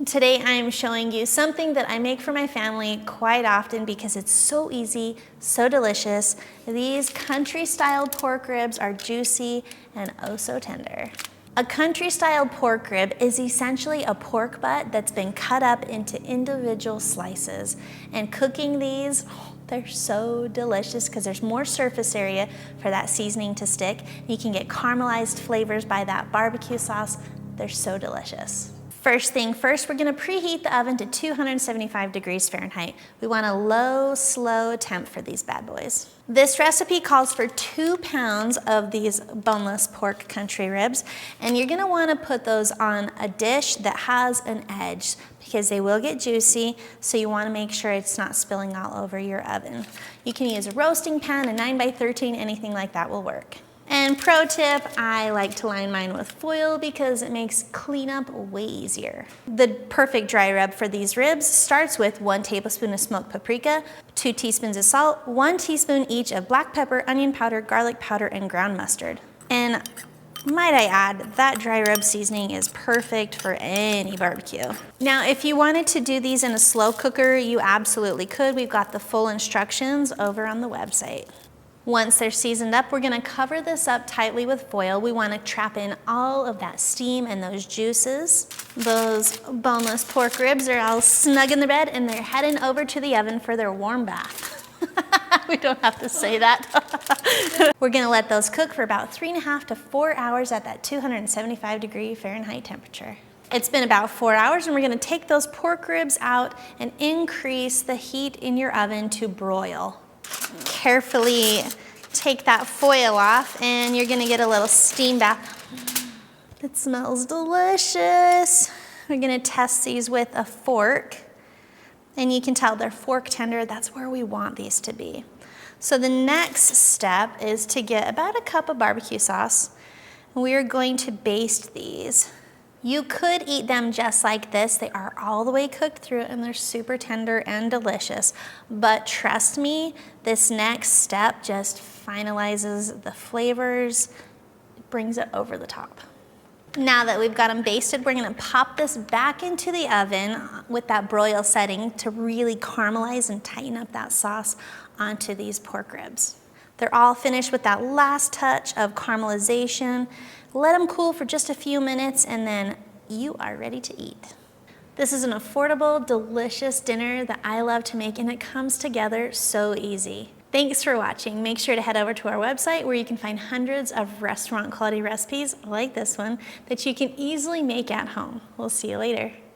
Today I am showing you something that I make for my family quite often because it's so easy, so delicious. These country-style pork ribs are juicy and oh so tender. A country-style pork rib is essentially a pork butt that's been cut up into individual slices. And cooking these, they're so delicious because there's more surface area for that seasoning to stick. You can get caramelized flavors by that barbecue sauce. They're so delicious. First thing first, we're gonna preheat the oven to 275 degrees Fahrenheit. We want a low, slow temp for these bad boys. This recipe calls for 2 pounds of these boneless pork country ribs, and you're gonna wanna put those on a dish that has an edge because they will get juicy, so you wanna make sure it's not spilling all over your oven. You can use a roasting pan, a 9x13, anything like that will work. And pro tip, I like to line mine with foil because it makes cleanup way easier. The perfect dry rub for these ribs starts with 1 tablespoon of smoked paprika, 2 teaspoons of salt, 1 teaspoon each of black pepper, onion powder, garlic powder, and ground mustard. And might I add, that dry rub seasoning is perfect for any barbecue. Now, if you wanted to do these in a slow cooker, you absolutely could. We've got the full instructions over on the website. Once they're seasoned up, we're gonna cover this up tightly with foil. We wanna trap in all of that steam and those juices. Those boneless pork ribs are all snug in the bed and they're heading over to the oven for their warm bath. We don't have to say that. We're gonna let those cook for about 3.5 to 4 hours at that 275 degree Fahrenheit temperature. It's been about 4 hours and we're gonna take those pork ribs out and increase the heat in your oven to broil. Carefully take that foil off and you're gonna get a little steam bath. It smells delicious. We're gonna test these with a fork and you can tell they're fork tender. That's where we want these to be. So the next step is to get about a cup of barbecue sauce. We are going to baste these. You could eat them just like this. They are all the way cooked through and they're super tender and delicious. But trust me, this next step just finalizes the flavors, brings it over the top. Now that we've got them basted, we're gonna pop this back into the oven with that broil setting to really caramelize and tighten up that sauce onto these pork ribs. They're all finished with that last touch of caramelization. Let them cool for just a few minutes and then you are ready to eat. This is an affordable, delicious dinner that I love to make and it comes together so easy. Thanks for watching. Make sure to head over to our website where you can find hundreds of restaurant quality recipes like this one that you can easily make at home. We'll see you later.